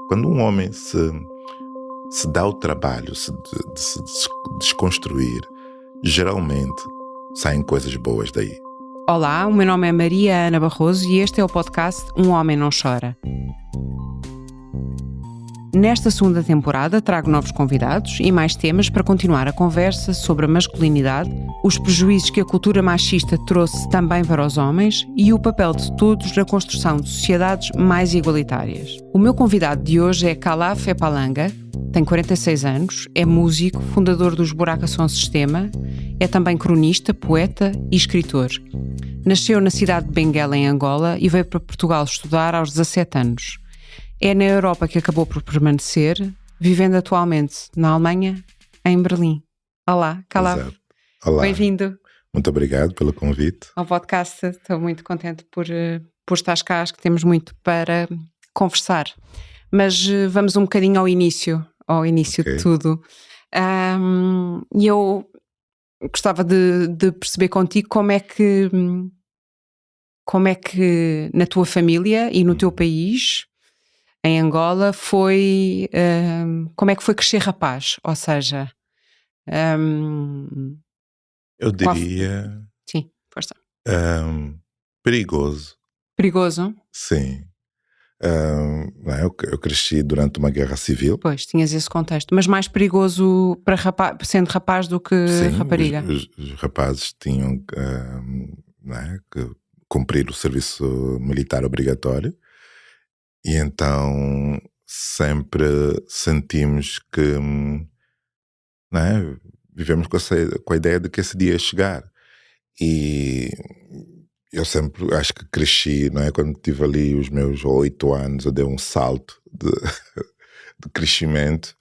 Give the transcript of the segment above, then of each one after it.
Quando um homem se dá o trabalho de se desconstruir, geralmente saem coisas boas daí. Olá, o meu nome é Maria Ana Barroso e este é o podcast Um Homem Não Chora. Nesta segunda temporada trago novos convidados e mais temas para continuar a conversa sobre a masculinidade, os prejuízos que a cultura machista trouxe também para os homens e o papel de todos na construção de sociedades mais igualitárias. O meu convidado de hoje é Khalaf Epalanga, tem 46 anos, é músico, fundador dos Buraca Som Sistema, é também cronista, poeta e escritor. Nasceu na cidade de Benguela, em Angola, e veio para Portugal estudar aos 17 anos. É na Europa que acabou por permanecer, vivendo atualmente na Alemanha, em Berlim. Olá, Khalaf. Exato. Olá. Bem-vindo. Muito obrigado pelo convite. Ao podcast. Estou muito contente por estares cá. Acho que temos muito para conversar. Mas vamos um bocadinho ao início Okay. de tudo. E eu gostava de perceber contigo como é que na tua família e no teu país, em Angola, como é que foi crescer rapaz? Ou seja, Eu diria sim, força. perigoso. Perigoso? Sim. Eu cresci durante uma guerra civil. Pois, tinhas esse contexto. Mas mais perigoso para sendo rapaz do que Sim, rapariga? os rapazes tinham que cumprir o serviço militar obrigatório. E então sempre sentimos que vivemos com a ideia de que esse dia ia chegar. E eu sempre acho que cresci, quando tive ali os meus 8 anos, eu dei um salto de crescimento.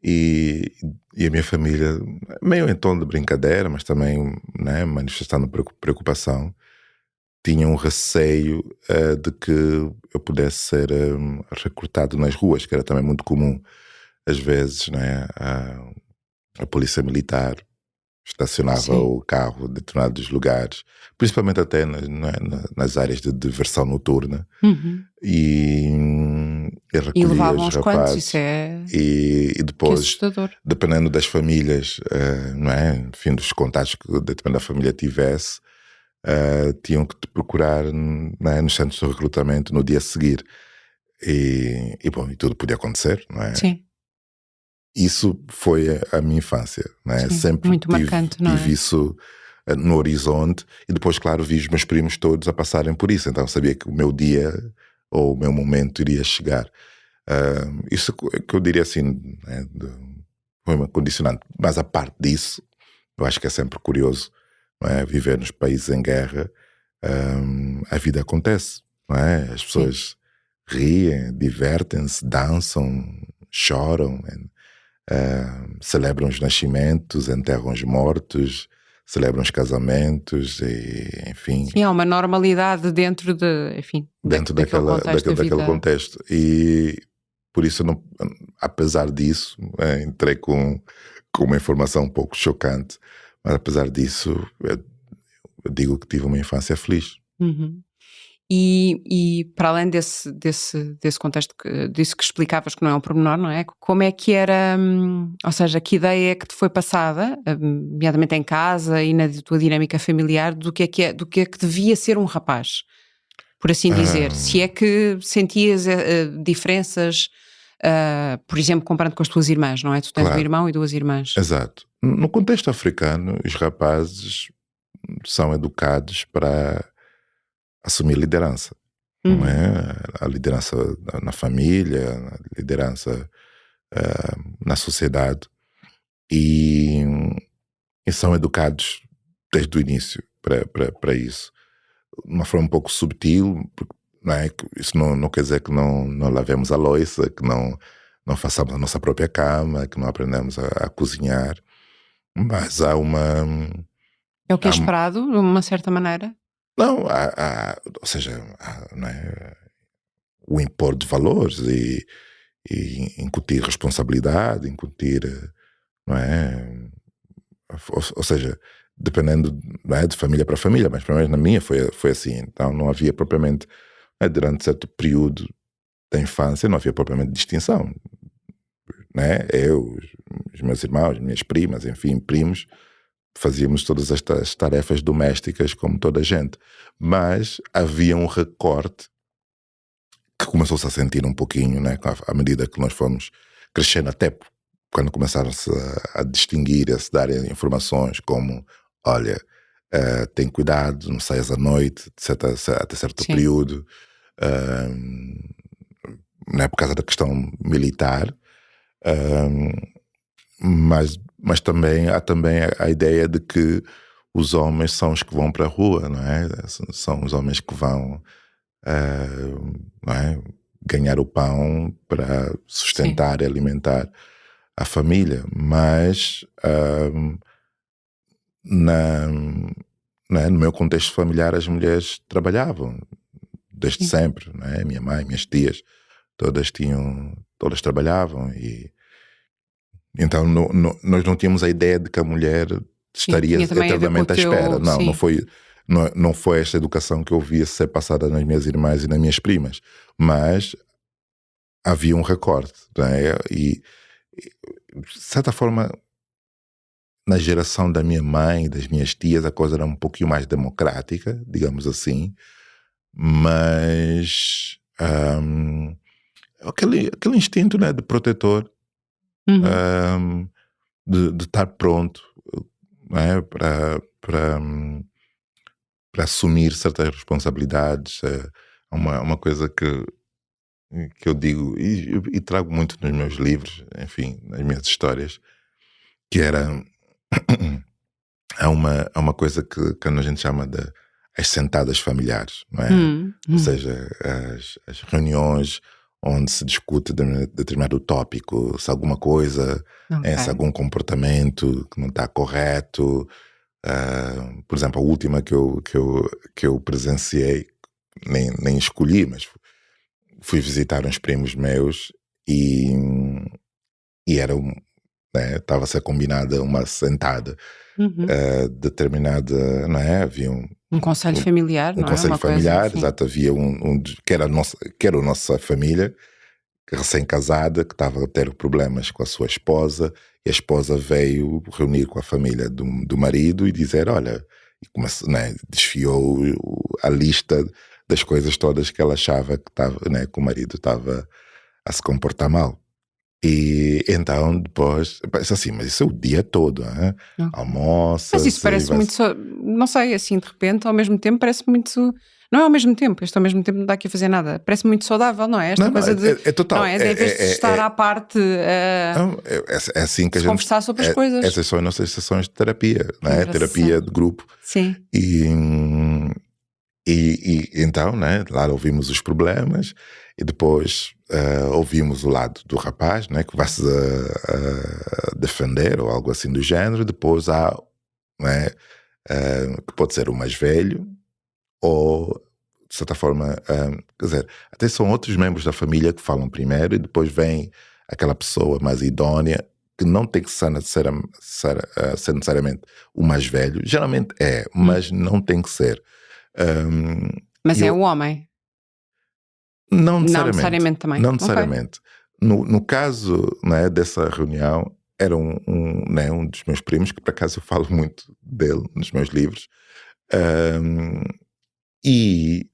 E a minha família, meio em tom de brincadeira, mas também manifestando preocupação, tinha um receio de que eu pudesse ser recrutado nas ruas, que era também muito comum. Às vezes, a polícia militar estacionava Sim. o carro em determinados lugares, principalmente até nas áreas de diversão noturna. Uhum. E E recolhia levavam os uns quantos, rapazes. isso é E que depois, assustador. dependendo das famílias, enfim, dos contatos que dependendo da família tivesse, tinham que te procurar nos centros de recrutamento no dia a seguir. E tudo podia acontecer, não é? Sim, Isso foi a minha infância, não é? sim. Sempre Muito marcante, não é? tive isso no horizonte, e depois, claro, vi os meus primos todos a passarem por isso, então sabia que o meu dia ou o meu momento iria chegar. Isso que eu diria assim, foi uma condicionante. Mas a parte disso, eu acho que é sempre curioso, não é? Viver nos países em guerra, a vida acontece, não é? As pessoas riem, divertem-se, dançam, choram, celebram os nascimentos, enterram os mortos, celebram os casamentos, e, enfim. Sim, há uma normalidade dentro daquele contexto. E por isso, apesar disso, entrei com uma informação um pouco chocante, mas apesar disso, eu digo que tive uma infância feliz. Uhum. E para além desse contexto, disso que explicavas, que não é um pormenor, não é? Como é que era, ou seja, que ideia é que te foi passada, nomeadamente em casa e na tua dinâmica familiar, do que é que devia ser um rapaz, por assim dizer? Se é que sentias diferenças, por exemplo, comparando com as tuas irmãs, não é? Tu tens um irmão e 2 irmãs. Exato. No contexto africano, os rapazes são educados para assumir liderança, não é? A liderança na família, a liderança na sociedade, e são educados desde o início para isso, de uma forma um pouco subtil, não é? Isso não quer dizer que não lavemos a louça, que não façamos a nossa própria cama, que não aprendemos a cozinhar, mas há uma... É o que é esperado, de uma certa maneira? Não, ou seja, não é? O impor de valores e incutir responsabilidade, incutir, não é? Ou seja, dependendo, não é, de família para família, mas pelo menos na minha foi assim. Então não havia propriamente, durante certo período da infância não havia propriamente distinção, né? Eu, os meus irmãos, minhas primas, enfim, primos, fazíamos todas estas tarefas domésticas como toda a gente. Mas havia um recorte que começou-se a sentir um pouquinho, né, à medida que nós fomos crescendo, até quando começaram-se a distinguir, a se darem informações como, olha, tem cuidado, não saias à noite, até certo período, né, por causa da questão militar, mas também há também a ideia de que os homens são os que vão para a rua, não é? São os homens que vão não é? Ganhar o pão para sustentar e alimentar a família, mas no meu contexto familiar as mulheres trabalhavam desde sempre, não é? Minha mãe, minhas tias, todas trabalhavam, e então nós não tínhamos a ideia de que a mulher estaria eternamente à espera. Não foi esta educação que eu via ser passada nas minhas irmãs e nas minhas primas, mas havia um recorte, né? E de certa forma, na geração da minha mãe e das minhas tias, a coisa era um pouquinho mais democrática, digamos assim, mas aquele instinto, né, de protetor, de estar pronto, né, para assumir certas responsabilidades. Uma coisa que eu digo e trago muito nos meus livros, enfim, nas minhas histórias, que era há uma coisa que a gente chama de as sentadas familiares, não é? Ou seja, as reuniões onde se discute determinado tópico, se alguma coisa, se algum comportamento que não está correto. Por exemplo, a última que eu presenciei, nem escolhi, mas fui visitar uns primos meus e era estava a ser combinada uma sentada determinada, não é? Havia um conselho familiar, não é? Um conselho familiar, coisa, exato. Havia que era a nossa família, recém-casada, que estava a ter problemas com a sua esposa, e a esposa veio reunir com a família do marido e dizer, olha, e começou, né, desfiou a lista das coisas todas que ela achava que, né, que o marido estava a se comportar mal. E então depois, assim, mas isso é o dia todo, hein? Almoça. Mas isso parece muito, não sei, assim, de repente, ao mesmo tempo, parece muito. Não é ao mesmo tempo, este ao mesmo tempo não dá aqui a fazer nada. Parece muito saudável, não é? Esta coisa de. É total. Não é? De vez de estar à parte. É assim que a gente conversar sobre as coisas. Essas são as nossas sessões de terapia, não é? Terapia de grupo. Sim. E então, né, lá ouvimos os problemas e depois ouvimos o lado do rapaz, né, que vai se defender ou algo assim do género. Depois há, né, que pode ser o mais velho ou, de certa forma, quer dizer, até são outros membros da família que falam primeiro e depois vem aquela pessoa mais idónea, que não tem que ser necessariamente o mais velho. Geralmente mas não tem que ser. Mas é o homem? Não necessariamente também. Não necessariamente. Okay. No caso, né, dessa reunião, era um dos meus primos, que por acaso eu falo muito dele nos meus livros, e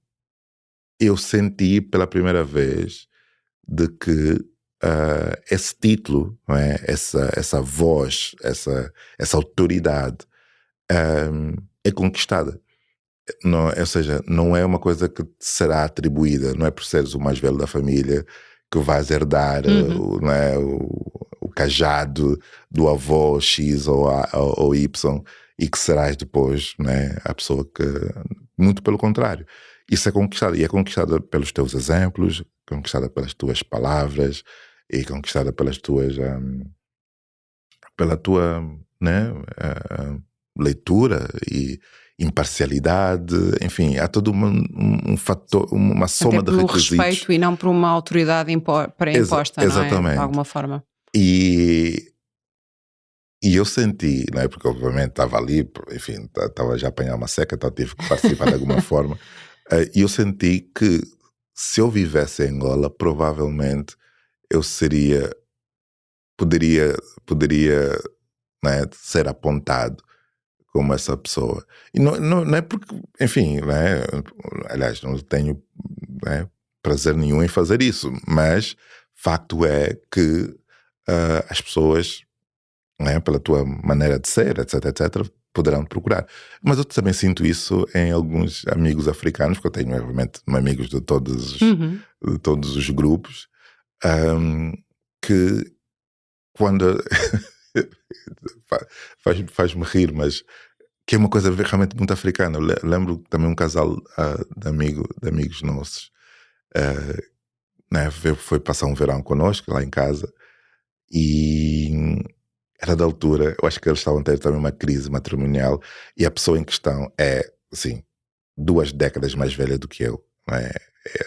eu senti pela primeira vez de que esse título, não é? essa voz, essa autoridade é conquistada. Não, ou seja, não é uma coisa que te será atribuída, não é por seres o mais velho da família que vais herdar o cajado do avô X ou Y e que serás depois, né, a pessoa que... Muito pelo contrário. Isso é conquistado, e é conquistada pelos teus exemplos, conquistada pelas tuas palavras e conquistada pela tua, né, leitura e imparcialidade, enfim, há todo um fator, uma soma de requisitos. Pelo respeito e não por uma autoridade pré-imposta, exatamente. Não é? De alguma forma. E eu senti, não é? Porque obviamente estava ali, enfim, estava já a apanhar uma seca, então tive que participar de alguma forma, e eu senti que se eu vivesse em Angola, provavelmente eu poderia, né, ser apontado como essa pessoa. E não é porque, enfim, né, aliás, não tenho, né, prazer nenhum em fazer isso, mas facto é que as pessoas, né, pela tua maneira de ser, etc, poderão te procurar. Mas eu também sinto isso em alguns amigos africanos, porque eu tenho, obviamente, amigos de todos os grupos, que quando faz-me rir, mas que é uma coisa realmente muito africana. Eu lembro também um casal de amigos nossos, né, foi passar um verão connosco lá em casa, e era da altura, eu acho que eles estavam a ter também uma crise matrimonial, e a pessoa em questão é, assim, 2 décadas mais velha do que eu, não é?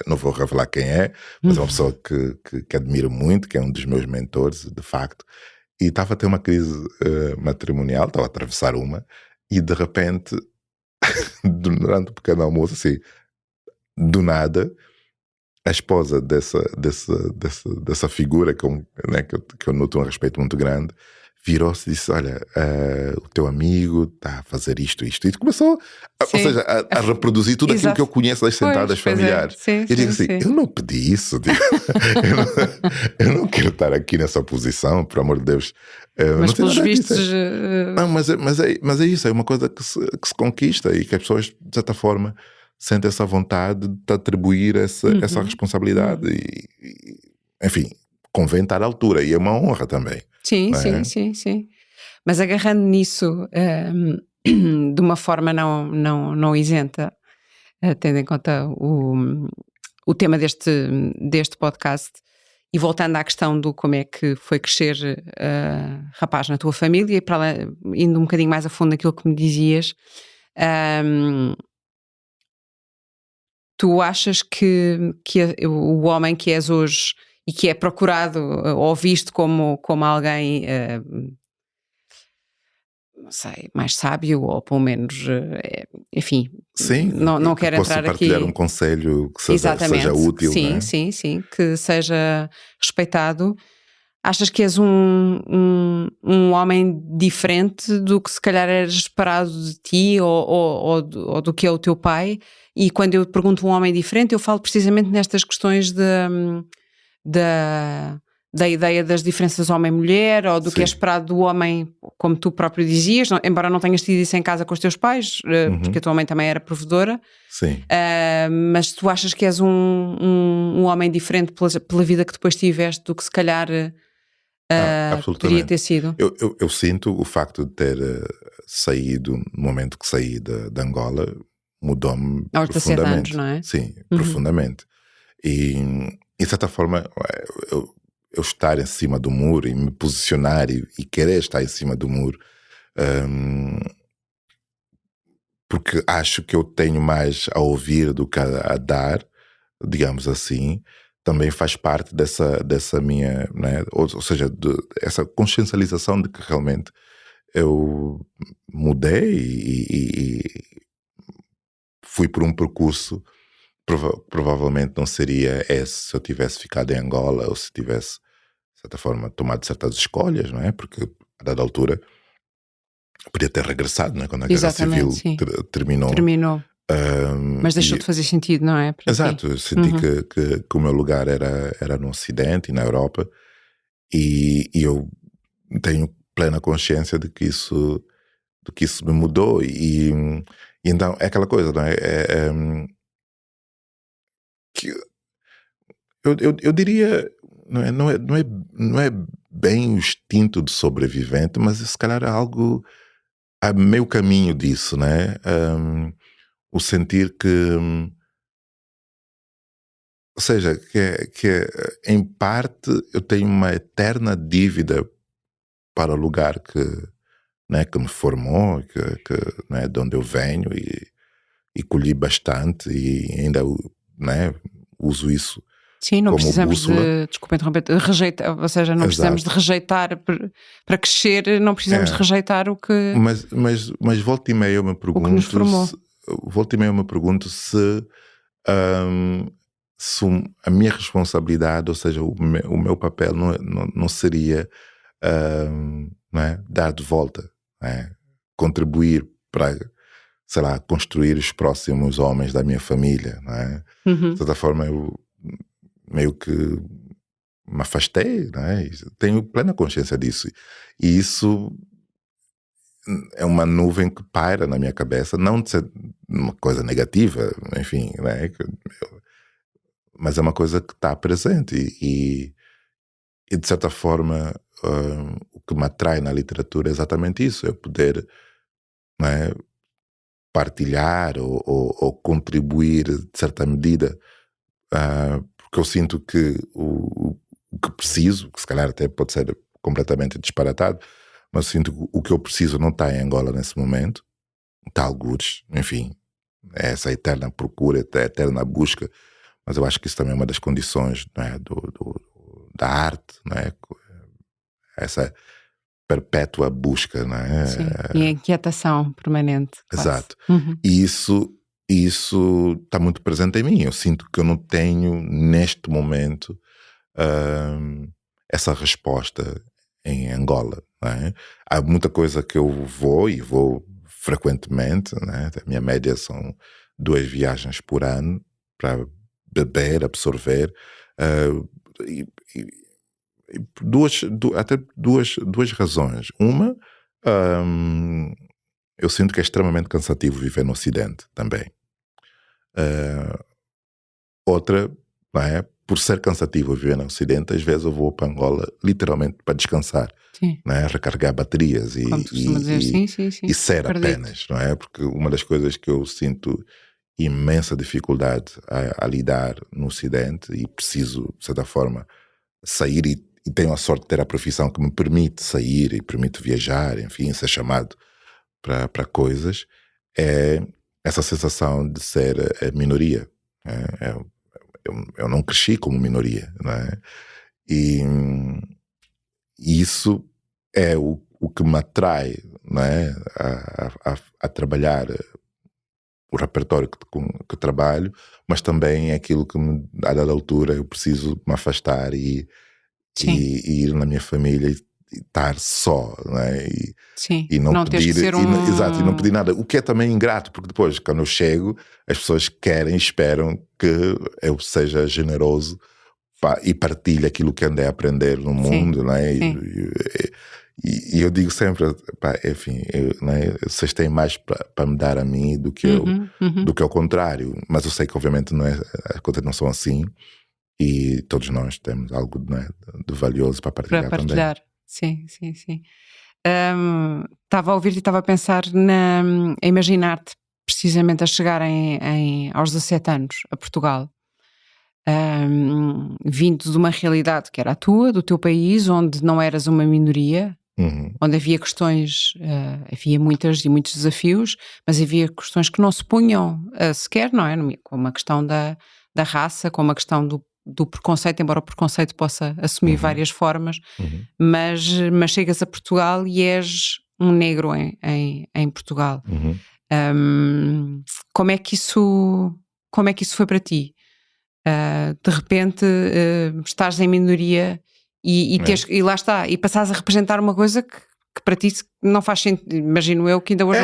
Não vou revelar quem é, mas é uma pessoa que admiro muito, que é um dos meus mentores, de facto, e estava a ter uma crise matrimonial, estava a atravessar uma, e de repente, durante o pequeno almoço, assim, do nada, a esposa dessa figura né, que eu noto um respeito muito grande, virou-se e disse: olha, o teu amigo está a fazer isto, e começou ou seja, a reproduzir tudo aquilo que eu conheço das sentadas familiares. Eu digo assim, eu não pedi isso, eu não quero estar aqui nessa posição, por amor de Deus. Mas pelos vistos... Não, mas é isso, é uma coisa que se conquista, e que as pessoas, de certa forma, sentem essa vontade de atribuir essa responsabilidade, e, enfim, convém estar à altura, e é uma honra também. Sim. Mas agarrando nisso de uma forma não isenta, tendo em conta o tema deste podcast, e voltando à questão do como é que foi crescer rapaz na tua família, e para lá, indo um bocadinho mais a fundo naquilo que me dizias, tu achas que o homem que és hoje e que é procurado ou visto como alguém, não sei, mais sábio, ou pelo menos, enfim, sim, não quero entrar aqui... partilhar um conselho que seja útil. Sim, não é? sim, que seja respeitado. Achas que és um homem diferente do que se calhar era esperado de ti, ou do que é o teu pai? E quando eu pergunto um homem diferente, eu falo precisamente nestas questões da ideia das diferenças homem-mulher, ou do que é esperado do homem, como tu próprio dizias, embora não tenhas tido isso em casa com os teus pais, porque a tua mãe também era provedora. Sim. Mas tu achas que és um homem diferente pela vida que depois tiveste do que se calhar poderia ter sido? Eu sinto o facto de ter saído, no momento que saí de Angola, mudou-me aos 17 profundamente. anos, não é? Sim, profundamente. E, de certa forma, eu estar em cima do muro e me posicionar e querer estar em cima do muro, porque acho que eu tenho mais a ouvir do que a dar, digamos assim, também faz parte dessa minha, né? Ou seja, essa consciencialização de que realmente eu mudei e fui por um percurso. Provavelmente não seria esse se eu tivesse ficado em Angola, ou se tivesse, de certa forma, tomado certas escolhas, não é? Porque, a dada altura, podia ter regressado, não é? Quando a Guerra Civil terminou. Mas deixou de fazer sentido, não é? Exato, eu senti que o meu lugar era no Ocidente e na Europa, e eu tenho plena consciência de que isso me mudou, e então é aquela coisa, não é? Que eu diria, não é bem o instinto de sobrevivente, mas se calhar é algo a meio caminho disso, né? O sentir que, ou seja, que em parte eu tenho uma eterna dívida para o lugar que me formou, né, de onde eu venho, e colhi bastante, e ainda, né, uso isso. Sim, não como precisamos bússola. Desculpa interromper, rejeitar, ou seja, não precisamos de rejeitar para crescer, não precisamos de rejeitar o que... Mas volta e meia eu me pergunto, nos formou. volta e meia eu me pergunto se a minha responsabilidade, ou seja, o meu papel não seria não é, dar de volta, não é, contribuir para, sei lá, construir os próximos homens da minha família, não é? De certa forma, eu meio que me afastei, não é? Tenho plena consciência disso. E isso é uma nuvem que paira na minha cabeça, não de ser uma coisa negativa, enfim, não é? Mas é uma coisa que está presente e de certa forma o que me atrai na literatura é exatamente isso, é poder, não é, partilhar ou contribuir de certa medida, porque eu sinto que o que preciso, que se calhar até pode ser completamente disparatado, mas eu sinto que o que eu preciso não está em Angola nesse momento, está algures, enfim, é essa eterna procura, a eterna busca, mas eu acho que isso também é uma das condições, não é, da arte, não é? Essa perpétua busca, não é? Sim, e a inquietação permanente. Quase. Exato. E isso está muito presente em mim. Eu sinto que eu não tenho, neste momento, essa resposta em Angola, não é? Há muita coisa que eu vou frequentemente, não é? A minha média são 2 viagens por ano para beber, absorver, até duas razões. Uma, eu sinto que é extremamente cansativo viver no Ocidente também. Outra, não é? Por ser cansativo viver no Ocidente, às vezes eu vou para Angola literalmente para descansar, não é? Recarregar baterias e ser apenas, não é? Porque uma das coisas que eu sinto imensa dificuldade a lidar no Ocidente, e preciso, de certa forma, sair e tenho a sorte de ter a profissão que me permite sair e permite viajar, enfim, ser chamado para coisas, é essa sensação de ser a minoria. Eu não cresci como minoria, não é? E isso é o que me atrai, não é? A trabalhar o repertório que trabalho, mas também é aquilo que a dada altura eu preciso me afastar e ir na minha família e estar só, não é? E não pedir, exato, e não pedir nada, o que é também ingrato, porque depois, quando eu chego, as pessoas querem e esperam que eu seja generoso e partilhe aquilo que andei a aprender no mundo, não é? E eu digo sempre, enfim, não é? Vocês têm mais para me dar a mim do que do que ao contrário, mas eu sei que obviamente não é, as coisas não são assim. E todos nós temos algo, não é, de valioso para partilhar também. Sim. Estava a ouvir e estava a pensar a imaginar-te precisamente a chegar aos 17 anos a Portugal, vindo de uma realidade que era a tua, do teu país, onde não eras uma minoria, onde havia questões, havia muitos desafios, mas havia questões que não se punham sequer, não é? Como a questão da raça, como a questão do preconceito, embora o preconceito possa assumir várias formas, mas chegas a Portugal e és um negro em Portugal. Como é que isso foi para ti? De repente estás em minoria e lá está, e passares a representar uma coisa que para ti não faz sentido, imagino eu que ainda hoje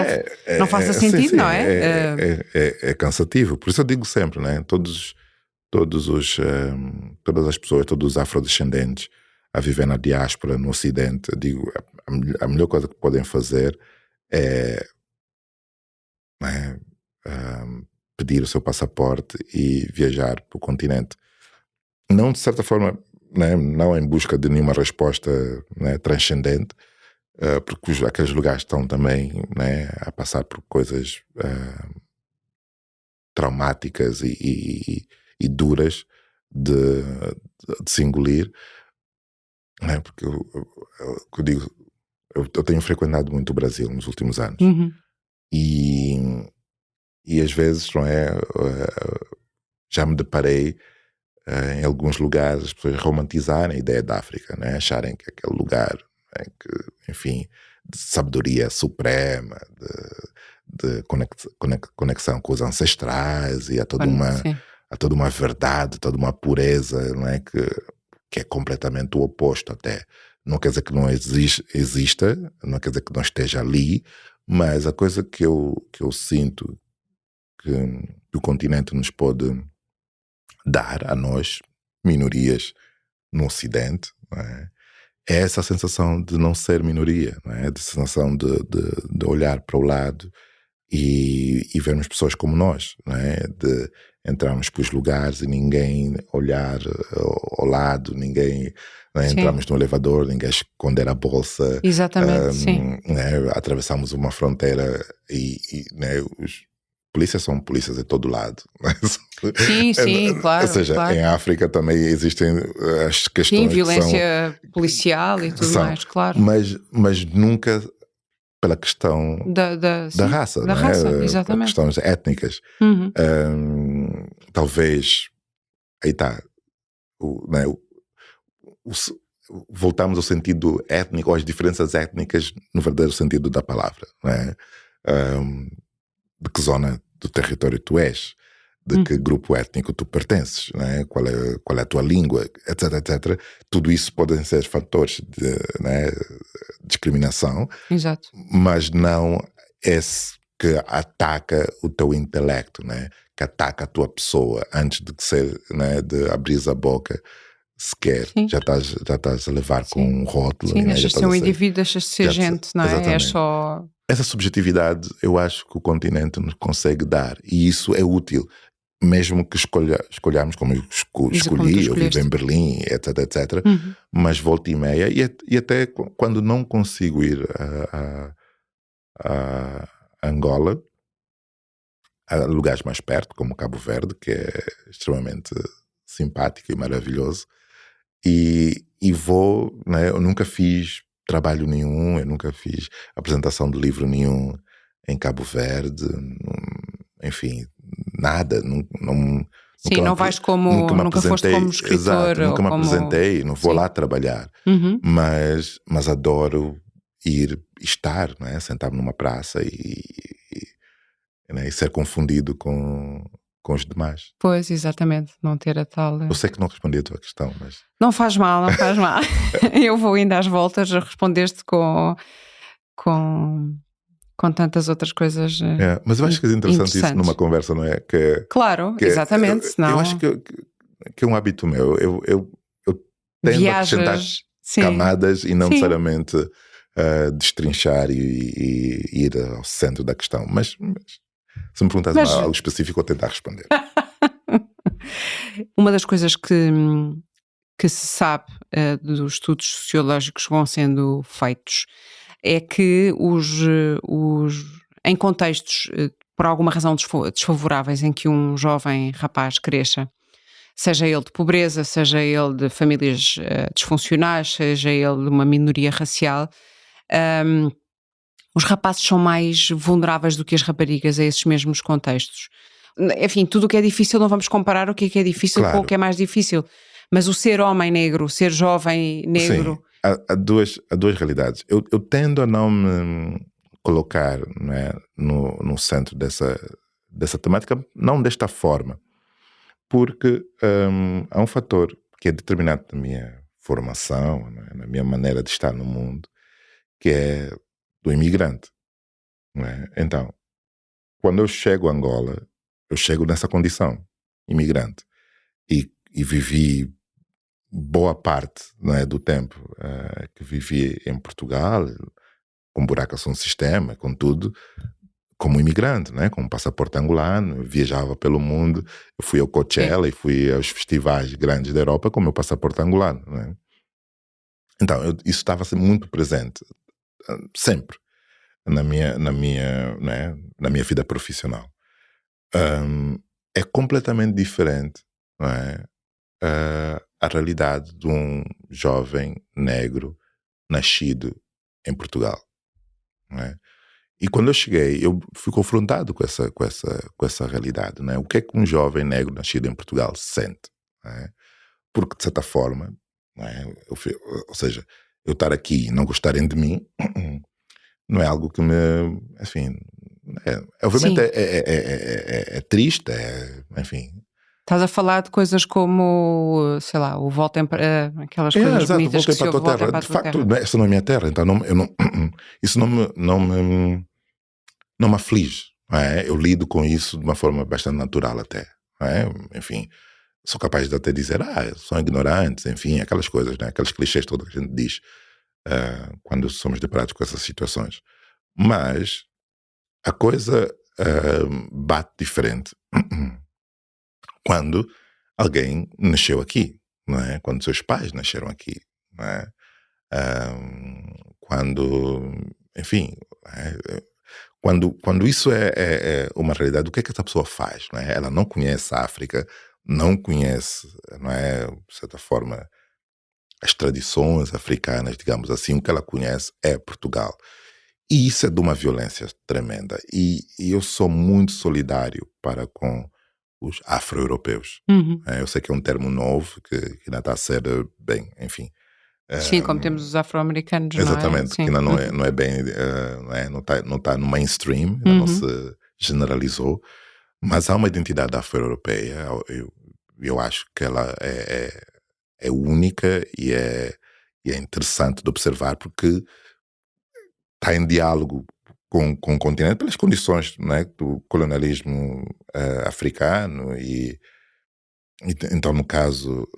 não faça sentido, sim, não é? É cansativo, por isso eu digo sempre, né? Todas as pessoas, todos os afrodescendentes a viver na diáspora, no Ocidente, eu digo, a melhor coisa que podem fazer é, pedir o seu passaporte e viajar para o continente. Não, de certa forma, né, não em busca de nenhuma resposta, né, transcendente, porque aqueles lugares estão também, né, a passar por coisas traumáticas e duras de se engolir, né, porque eu digo, eu tenho frequentado muito o Brasil nos últimos anos e às vezes, não é, já me deparei em alguns lugares as pessoas romantizarem a ideia da África, né? Acharem que aquele lugar, né, que, enfim, de sabedoria suprema, de conexão com os ancestrais, e há toda há toda uma verdade, toda uma pureza, não é? Que é completamente o oposto até. Não quer dizer que não exista, não quer dizer que não esteja ali, mas a coisa que eu sinto que o continente nos pode dar a nós, minorias no Ocidente, não é? É essa sensação de não ser minoria, não é? De sensação de olhar para o lado e vermos pessoas como nós, não é? De entrarmos para os lugares e ninguém olhar ao lado, ninguém, não é? Entramos no elevador, ninguém esconder a bolsa. Exatamente, sim. Né? Atravessamos uma fronteira né? Os polícias são polícias de todo lado. Sim, claro. Ou seja, claro. em África também existem as questões. Sim, violência policial e tudo mais, claro. Mas nunca pela questão da raça, da não raça, é? exatamente. Questões étnicas. Talvez, aí está, né? Voltamos ao sentido étnico, às diferenças étnicas no verdadeiro sentido da palavra, não é? De que zona do território tu és, de que grupo étnico tu pertences, não é? Qual é a tua língua, etc. Tudo isso podem ser fatores de, né, discriminação. Exato. Mas não esse que ataca o teu intelecto, né? Que ataca a tua pessoa antes de ser, né, de abrir a boca sequer. Sim. Já estás a levar com um rótulo. Sim, né? deixas de ser um indivíduo, deixas de ser gente, não é? Exatamente. É só... Essa subjetividade eu acho que o continente nos consegue dar, e isso é útil, mesmo que escolhamos como eu escolhi, eu vivo em Berlim, etc. Mas volta e meia, e até quando não consigo ir a Angola, há lugares mais perto, como Cabo Verde, que é extremamente simpático e maravilhoso, e vou, né? Eu nunca fiz trabalho nenhum, eu nunca fiz apresentação de livro nenhum em Cabo Verde, enfim, nada, Sim, não vais como, nunca foste como escritor. Exato, nunca me apresentei, não vou Sim. lá trabalhar, mas adoro ir estar, não é? Sentar-me numa praça né? E ser confundido com os demais. Pois, exatamente, não ter a tal... Eu sei que não respondi a tua questão, mas... Não faz mal. Eu vou indo às voltas, respondeste com tantas outras coisas. Mas eu acho que é interessante isso numa conversa, não é? Claro, exatamente. Senão... Eu acho que é um hábito meu. Eu tendo a acrescentar camadas e não necessariamente destrinchar e ir ao centro da questão. Mas se me perguntas algo específico, eu vou tentar responder. Uma das coisas que se sabe dos estudos sociológicos que vão sendo feitos é que em contextos, por alguma razão desfavoráveis, em que um jovem rapaz cresça, seja ele de pobreza, seja ele de famílias disfuncionais, seja ele de uma minoria racial, os rapazes são mais vulneráveis do que as raparigas a esses mesmos contextos. Enfim, tudo o que é difícil, não vamos comparar o que é difícil com o que é mais difícil. Mas o ser homem negro, o ser jovem negro... Sim, há duas realidades. Eu tendo a não me colocar, né, no centro dessa temática, não desta forma. Porque há um fator que é determinante na minha formação, né, na minha maneira de estar no mundo, que é do imigrante. Né? Então, quando eu chego a Angola, eu chego nessa condição, imigrante. E vivi boa parte, né, do tempo que vivi em Portugal, com buracos no sistema, com tudo, como imigrante, né, com um passaporte angolano, viajava pelo mundo, eu fui ao Coachella e fui aos festivais grandes da Europa com o meu passaporte angolano. Né? Então, isso estava muito presente, sempre, na minha vida profissional. É completamente diferente, não é? A realidade de um jovem negro nascido em Portugal, não é? E quando eu cheguei, eu fui confrontado com essa realidade, não é? O que é que um jovem negro nascido em Portugal sente? Não é? Porque, de certa forma, não é? Ou seja, eu estar aqui e não gostarem de mim não é algo que me... Enfim, obviamente é triste, enfim... Estás a falar de coisas como, sei lá, o voltem para aquelas coisas exato, bonitas que voltei se para a ouve, tua voltem terra. para a De tua facto, terra. essa não é a minha terra, então isso não me aflige. Não é? Eu lido com isso de uma forma bastante natural até. Não é? Enfim, sou capaz de até dizer, são ignorantes, enfim, aquelas coisas, né? Aqueles clichês todos que a gente diz quando somos deparados com essas situações. Mas a coisa bate diferente quando alguém nasceu aqui, não é? Quando seus pais nasceram aqui, não é? Quando, enfim, quando isso é uma realidade, o que é que essa pessoa faz? Não é? Ela não conhece a África, não conhece, não é, de certa forma, as tradições africanas, digamos assim, o que ela conhece é Portugal. E isso é de uma violência tremenda. E eu sou muito solidário para com os afro-europeus. Eu sei que é um termo novo, que ainda está a ser bem, enfim. Sim, como temos os afro-americanos, não é? Exatamente, Sim. que ainda não é bem, não tá no mainstream, ainda não se generalizou, mas há uma identidade afro-europeia, eu acho que ela é única e é interessante de observar, porque está em diálogo com o continente pelas condições, né, do colonialismo africano e então no caso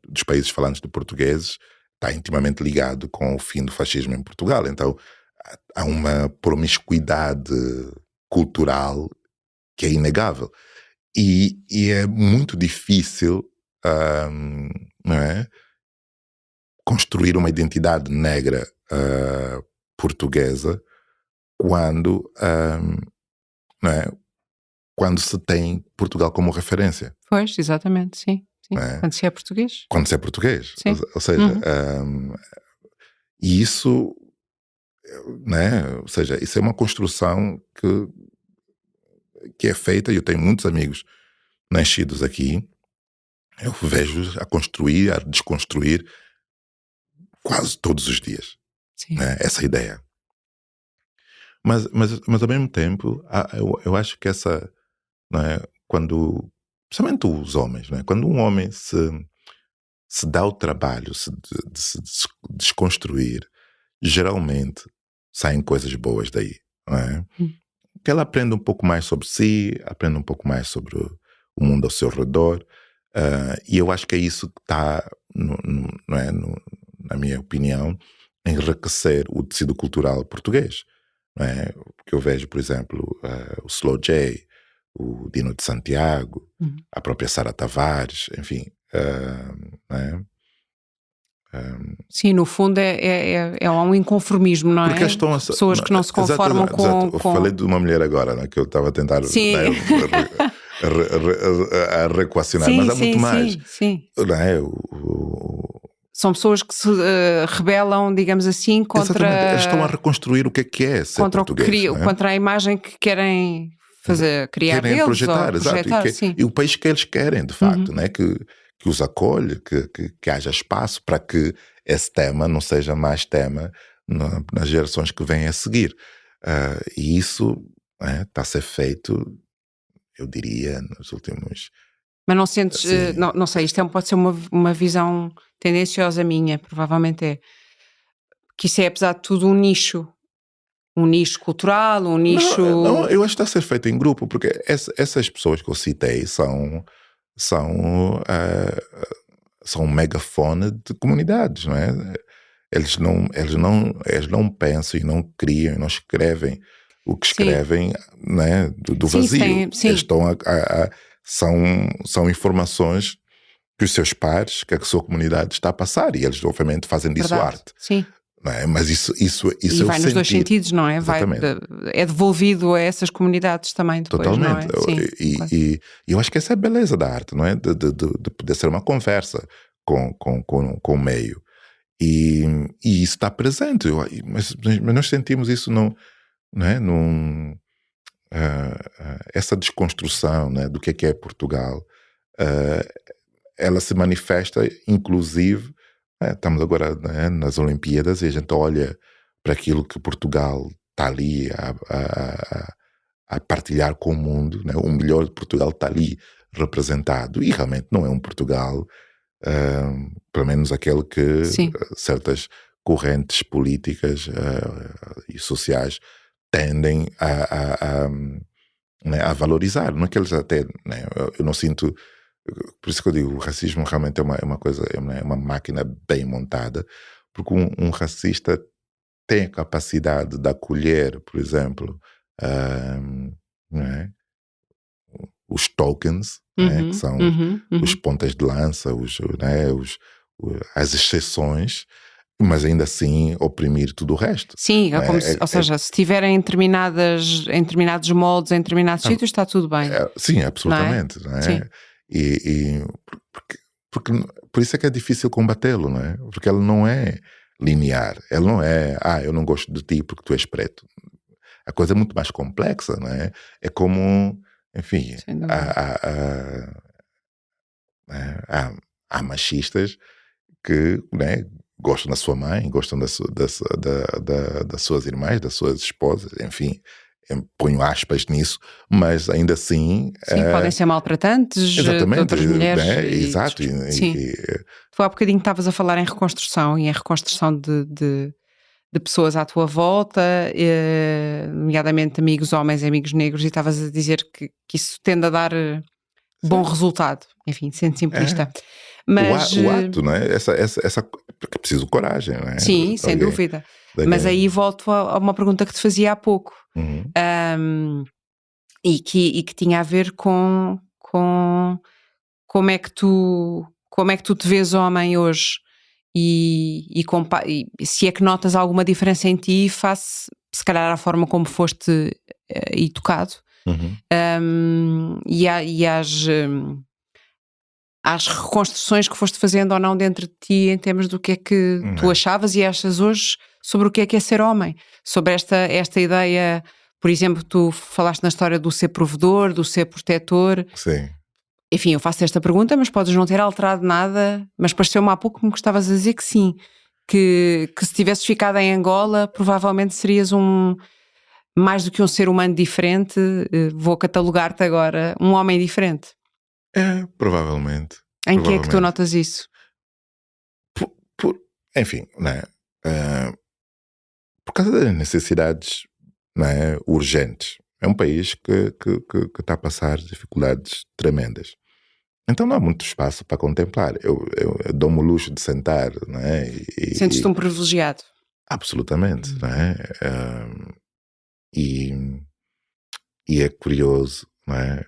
dos países falantes de portugueses está intimamente ligado com o fim do fascismo em Portugal. Então há uma promiscuidade cultural que é inegável e é muito difícil não é, construir uma identidade negra portuguesa quando não é, quando se tem Portugal como referência. Pois, exatamente, sim. É? Quando se é português. Quando se é português. Sim. Ou seja, e isso, né? Ou seja, isso é uma construção que é feita, e eu tenho muitos amigos nascidos aqui, eu vejo a construir, a desconstruir quase todos os dias, né? Essa ideia. Mas ao mesmo tempo, eu acho que essa, não é, quando, principalmente os homens, não é? Quando um homem se dá o trabalho de se desconstruir, geralmente saem coisas boas daí, não é? Que ela aprende um pouco mais sobre si, aprende um pouco mais sobre o mundo ao seu redor, e eu acho que é isso que está, não é, na minha opinião, enriquecer o tecido cultural português. Não é? Porque eu vejo, por exemplo, o Slow J, o Dino de Santiago, a própria Sara Tavares, enfim. Não é? Sim, no fundo é um inconformismo, não porque é? estão Pessoas que não se conformam com... Eu falei de uma mulher agora, né, que eu estava a tentar a reequacionar, mas há muito mais. Sim. Não é? São pessoas que se rebelam, digamos assim, contra... Exatamente, eles estão a reconstruir o que é ser contra português. Não é? Contra a imagem que querem fazer, criar querem deles, projetar, exato, sim. E o país que eles querem, de facto, né? Que os acolhe, que haja espaço para que esse tema não seja mais tema nas gerações que vêm a seguir. E isso está a ser feito, eu diria, nos últimos... Mas não sentes, não sei, isto pode ser uma visão tendenciosa minha, provavelmente é, que isso é, apesar de tudo, um nicho cultural, um nicho... Não, eu acho que está a ser feito em grupo, porque essas pessoas que eu citei são um megafone de comunidades, não é? Eles não pensam e não criam e não escrevem o que escrevem, né, do vazio. Eles estão são informações que os seus pares, que a sua comunidade está a passar, e eles obviamente fazem disso arte. Sim. Não é? Mas isso e vai nos dois sentidos, não é? É devolvido a essas comunidades também depois. Totalmente. Não é? Sim, e eu acho que essa é a beleza da arte, não é? De poder ser uma conversa com o meio. E isso está presente. Mas nós sentimos isso não é? Essa desconstrução, né, do que é Portugal, ela se manifesta, inclusive, estamos agora, né, nas Olimpíadas, e a gente olha para aquilo que Portugal está ali a a partilhar com o mundo, né? O melhor de Portugal está ali representado, e realmente não é um Portugal, pelo menos aquele que Sim. certas correntes políticas e sociais tendem né, a valorizar. Não é que eles até, né, eu não sinto, por isso que eu digo, o racismo realmente é uma coisa, é uma máquina bem montada, porque um racista tem a capacidade de acolher, por exemplo, né, os tokens, né, que Uhum, são uhum, os uhum. pontas de lança, né, as exceções, mas ainda assim oprimir tudo o resto. Sim, é Né? como se, ou seja, se estiverem em determinados moldes, em determinados sítios, está tudo bem, Sim, não é? absolutamente. Não é? Sim. E porque, porque, por isso é que é difícil combatê-lo, não é? Porque ele não é linear, ele não é, eu não gosto de ti porque tu és preto. A coisa é muito mais complexa, não é? É como, enfim, Sem dúvida. há machistas que, né, gostam da sua mãe, gostam das suas irmãs, das suas esposas, enfim, ponho aspas nisso, mas ainda assim, Sim, podem ser maltratantes de exatamente, outras mulheres né, exato, sim. Tu há bocadinho estavas a falar em reconstrução e em reconstrução de pessoas à tua volta, nomeadamente amigos homens e amigos negros, e estavas a dizer que isso tende a dar bom sim, resultado. Enfim, sendo é, simplista. Mas o ato, né, porque é preciso coragem, né, sim, de sem alguém, dúvida. de Mas alguém. aí volto a uma pergunta que te fazia há pouco. Uhum. Ahm, e que tinha a ver com como é que tu te vês homem hoje e se é que notas alguma diferença em ti face, se calhar, à forma como foste educado, Uhum. e às reconstruções que foste fazendo ou não dentro de ti em termos do que é que tu É, achavas e achas hoje sobre o que é ser homem, sobre esta ideia, por exemplo, tu falaste na história do ser provedor, do ser protetor. sim. Enfim, eu faço esta pergunta, mas podes não ter alterado nada, mas pareceu-me há pouco que me gostavas a dizer que sim, que se tivesses ficado em Angola, provavelmente serias mais do que um ser humano diferente, vou catalogar-te agora, um homem diferente. Provavelmente, Em que é que tu provavelmente. notas isso? Por, enfim, né, eh, por causa das necessidades, né, urgentes. É um país que está a passar dificuldades tremendas. Então não há muito espaço para contemplar. Eu dou-me o luxo de sentar, né, Sentes-te um privilegiado? absolutamente, Hum. né, e, e é curioso, né,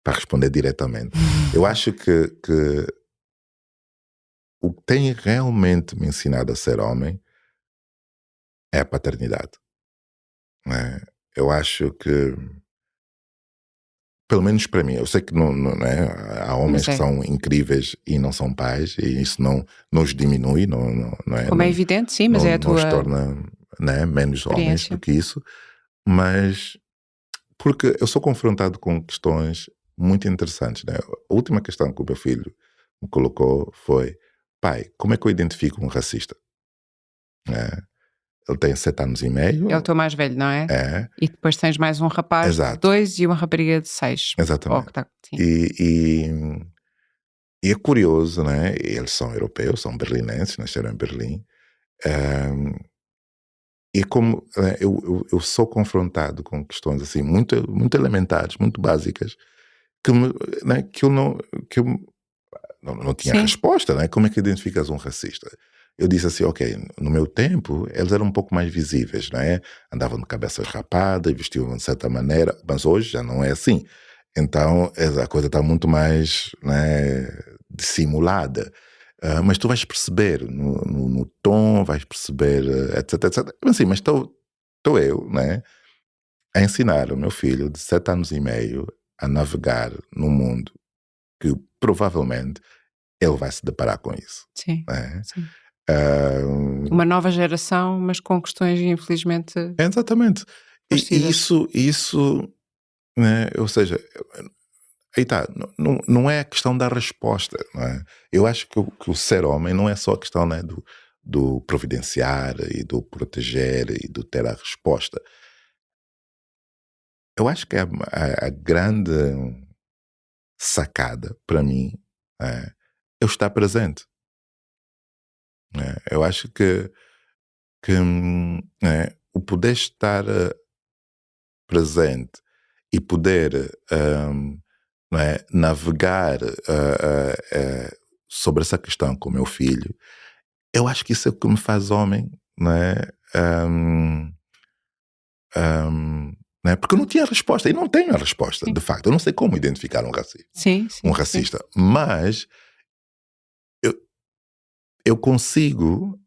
para responder diretamente. Eu acho que o que tem realmente me ensinado a ser homem é a paternidade. Né? Eu acho que, pelo menos para mim, eu sei que não é, há Mas homens que é, são incríveis e não são pais, e isso não os diminui, não é, como é evidente, sim, mas é a não os tua torna, né, menos homens do experiência. que isso, mas porque eu sou confrontado com questões muito interessantes. Né? A última questão que o meu filho me colocou foi: pai, como é que eu identifico um racista? Né? Ele tem 7 anos e meio. É o teu mais velho, não é? É, E depois tens mais um rapaz de exato, 2 e uma rapariga de 6. Oh, exatamente. que tá, sim. E, e é curioso, né? Eles são europeus, são berlinenses, nasceram em Berlim. ehm, e como eu sou confrontado com questões assim muito elementares, muito básicas, que, né, que eu não tinha Sim, resposta, né? Como é que identificas um racista? Eu disse assim, ok, no meu tempo eles eram um pouco mais visíveis, né? Andavam de cabeças rapadas, vestiam de certa maneira, mas hoje já não é assim. Então a coisa está muito mais, né, dissimulada. Mas tu vais perceber no tom, vais perceber, etc, etc. Mas assim, mas estou eu, né, a ensinar o meu filho de 7 anos e meio a navegar num mundo que provavelmente ele vai se deparar com isso. sim, Né? sim. Ah, Uma nova geração, mas com questões infelizmente exatamente. E parecidas. isso, né? Ou seja, aí tá, não é a questão da resposta. Não é? Eu acho que o ser homem não é só a questão, né, do providenciar e do proteger e do ter a resposta. eu acho que a grande sacada para mim é eu estar presente. Eu acho que o poder estar presente e poder navegar sobre essa questão com o meu filho, eu acho que isso é o que me faz homem, não é? Porque eu não tinha resposta, e não tenho a resposta, Sim. de facto. Eu não sei como identificar um racista. Sim, Um racista. Mas eu consigo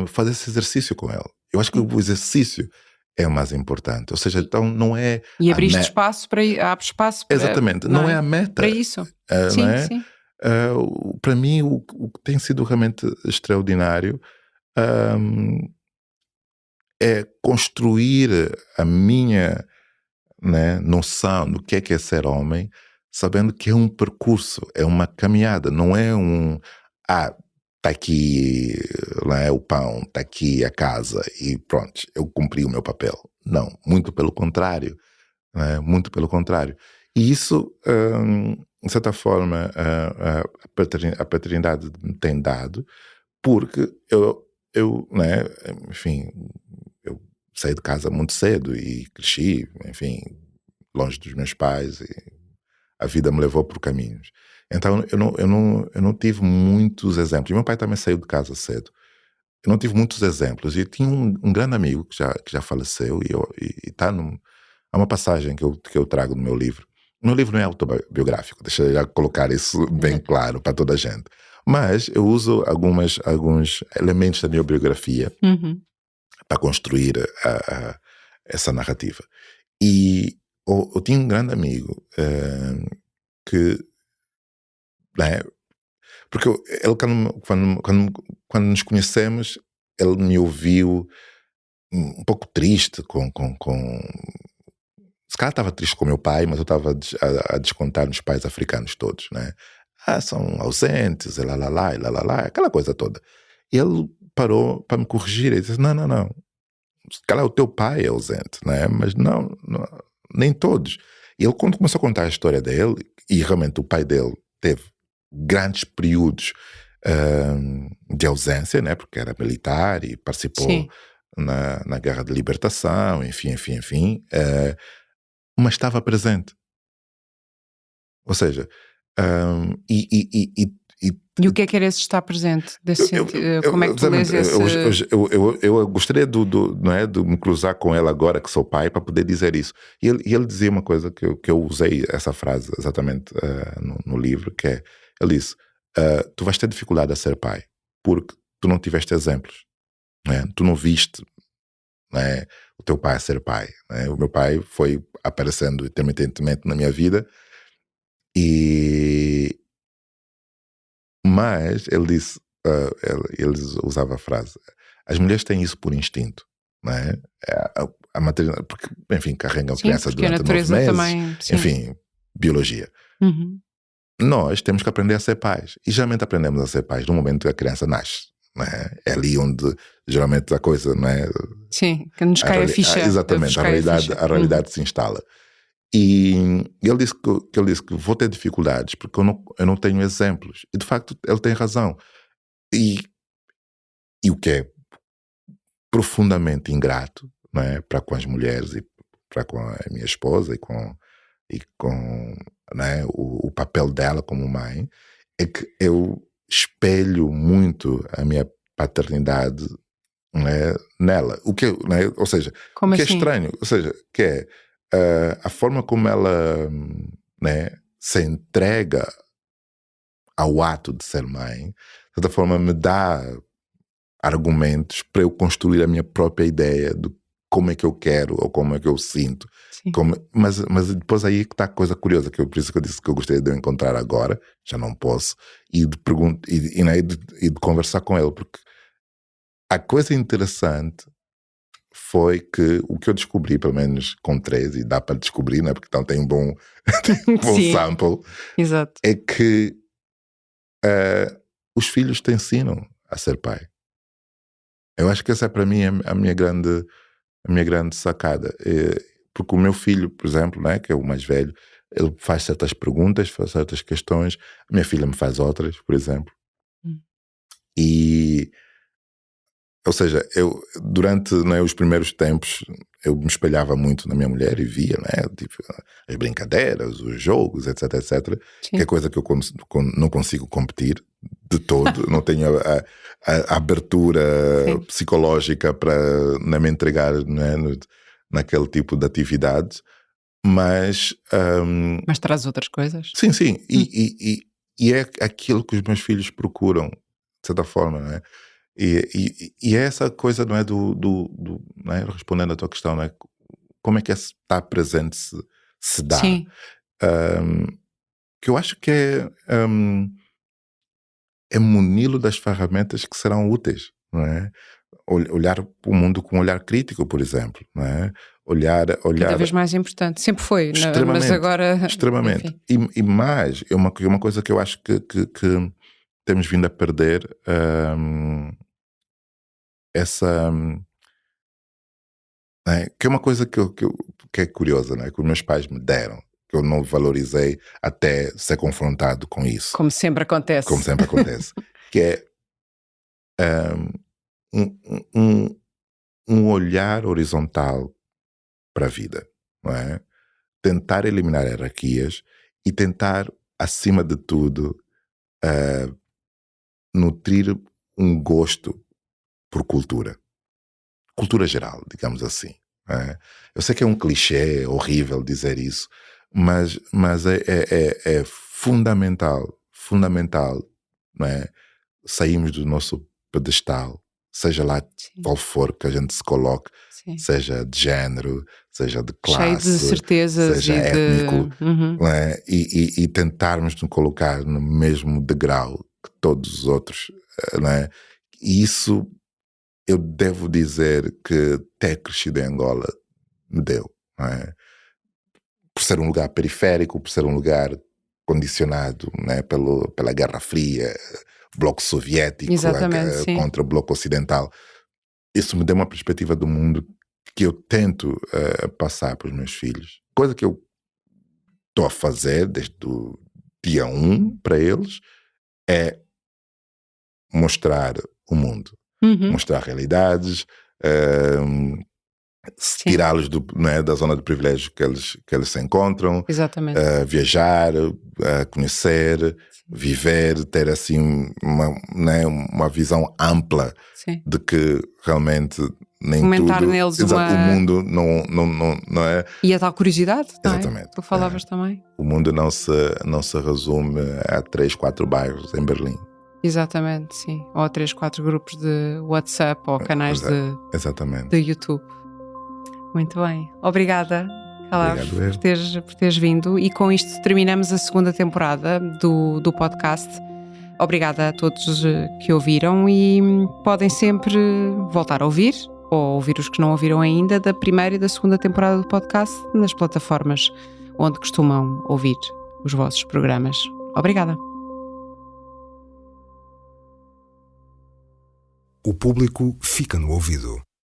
fazer esse exercício com ele. Eu acho que o exercício é o mais importante. Ou seja, então não é... E abriste espaço abre espaço para... Exatamente. Não é a meta. Para isso. Não Sim, é? sim. Para mim, o que tem sido realmente extraordinário é construir a minha, né, noção do que é ser homem, sabendo que é um percurso, é uma caminhada, não é tá aqui, né, o pão, tá aqui a casa e pronto, eu cumpri o meu papel. Não, muito pelo contrário, né, muito pelo contrário. E isso, de certa forma, a paternidade me tem dado, porque eu, né, enfim, eu saí de casa muito cedo e cresci, enfim, longe dos meus pais, e a vida me levou por caminhos. Então eu não tive muitos exemplos. Meu pai também saiu de casa cedo. Eu não tive muitos exemplos. E tinha um grande amigo que já faleceu, e tá há uma passagem que eu trago no meu livro. O meu livro não é autobiográfico, deixa eu já colocar isso bem claro para toda a gente. Mas eu uso alguns elementos da minha biografia para construir essa narrativa. E eu tinha um grande amigo que, né, porque ele quando nos conhecemos, ele me ouviu um pouco triste se calhar estava triste com o meu pai, mas eu estava a descontar nos pais africanos todos, né? São ausentes, e lá, aquela coisa toda. E ele parou para me corrigir e disse: não. Se calhar o teu pai é ausente, né? Mas não, nem todos. E ele, quando começou a contar a história dele, e realmente o pai dele teve grandes períodos de ausência, né? Porque era militar e participou na Guerra de Libertação, enfim. Mas estava presente. Ou seja, e o que é que era esse estar presente? Como é que tu lês esse... Eu gostaria de me cruzar com ele agora, que sou pai, para poder dizer isso. E ele dizia uma coisa que eu usei essa frase exatamente no livro, que é, ele disse, tu vais ter dificuldade a ser pai, porque tu não tiveste exemplos, né? Tu não viste, né, o teu pai a ser pai, né? O meu pai foi aparecendo intermitentemente na minha vida, mas ele disse, ele usava a frase, as mulheres têm isso por instinto, não é? A maternidade, porque, enfim, carregam a criança durante 9 meses, também, enfim, biologia. Nós temos que aprender a ser pais, e geralmente aprendemos a ser pais no momento que a criança nasce, não é? É ali onde geralmente a coisa, não é? Sim, que nos cai a ficha. Exatamente, a realidade se instala. E ele disse que vou ter dificuldades porque eu não tenho exemplos. E de facto ele tem razão. E o que é profundamente ingrato, não é, para com as mulheres e para com a minha esposa e com não é, o papel dela como mãe, é que eu espelho muito a minha paternidade, não é, nela. O que, não é, ou seja, como o que assim? é estranho, ou seja, que é a forma como ela, né, se entrega ao ato de ser mãe, de certa forma me dá argumentos para eu construir a minha própria ideia de como é que eu quero ou como é que eu sinto. Mas depois aí que está a coisa curiosa, por isso que eu disse que eu gostaria de eu encontrar agora, já não posso, e de conversar com ele, porque a coisa interessante foi que o que eu descobri, pelo menos com 13, e dá para descobrir, né, porque então tem um bom sample, exato, é que os filhos te ensinam a ser pai. Eu acho que essa é para mim a minha grande sacada, porque o meu filho, por exemplo, né, que é o mais velho, ele faz certas perguntas, faz certas questões, a minha filha me faz outras, por exemplo. E, ou seja, eu durante, né, os primeiros tempos eu me espelhava muito na minha mulher e via, né, tipo, as brincadeiras, os jogos, etc, etc, que é coisa que eu não consigo competir de todo, não tenho a abertura psicológica para não me entregar, né, naquele tipo de atividades, mas traz outras coisas. sim, e é aquilo que os meus filhos procuram, de certa forma, né? E é essa coisa, não é, não é, respondendo à tua questão, não é, como é que estar presente se dá. Sim. Que eu acho que é muni-lo das ferramentas que serão úteis, não é? Olhar para o mundo com um olhar crítico, por exemplo, não é? Olhar cada vez mais importante, sempre foi, mas agora extremamente. E mais, é uma coisa que eu acho que temos vindo a perder, essa, né, que é uma coisa que é curiosa, né, que os meus pais me deram, que eu não valorizei até ser confrontado com isso. Como sempre acontece. Que é um olhar horizontal para a vida, não é? Tentar eliminar hierarquias e tentar, acima de tudo, nutrir um gosto por cultura geral, digamos assim. Eu sei que é um clichê horrível dizer isso, mas é fundamental, não é? Sairmos do nosso pedestal, seja lá qual for que a gente se coloque, seja de género, seja de classe, cheio de certezas, seja étnico, não é? E tentarmos nos colocar no mesmo degrau que todos os outros, não é? E isso, eu devo dizer que ter crescido em Angola me deu, não é? Por ser um lugar periférico, por ser um lugar condicionado, né, pela Guerra Fria, bloco soviético contra o bloco ocidental. Isso me deu uma perspectiva do mundo que eu tento passar para os meus filhos. Coisa que eu estou a fazer desde o dia 1 para eles é mostrar o mundo, mostrar realidades, tirá-los né, da zona de privilégio que eles se encontram, viajar, conhecer, viver, ter assim uma visão ampla de que realmente nem fomentar tudo, neles o mundo não é. E a tal curiosidade, exatamente, tu falavas também. O mundo não se resume a 3, 4 bairros em Berlim. Exatamente, sim. Ou a 3, 4 grupos de WhatsApp ou canais de YouTube. Muito bem. Obrigada, Calaf, por teres vindo. E com isto terminamos a segunda temporada do podcast. Obrigada a todos que ouviram e podem sempre voltar a ouvir ou ouvir os que não ouviram ainda da primeira e da segunda temporada do podcast nas plataformas onde costumam ouvir os vossos programas. Obrigada. O público fica no ouvido.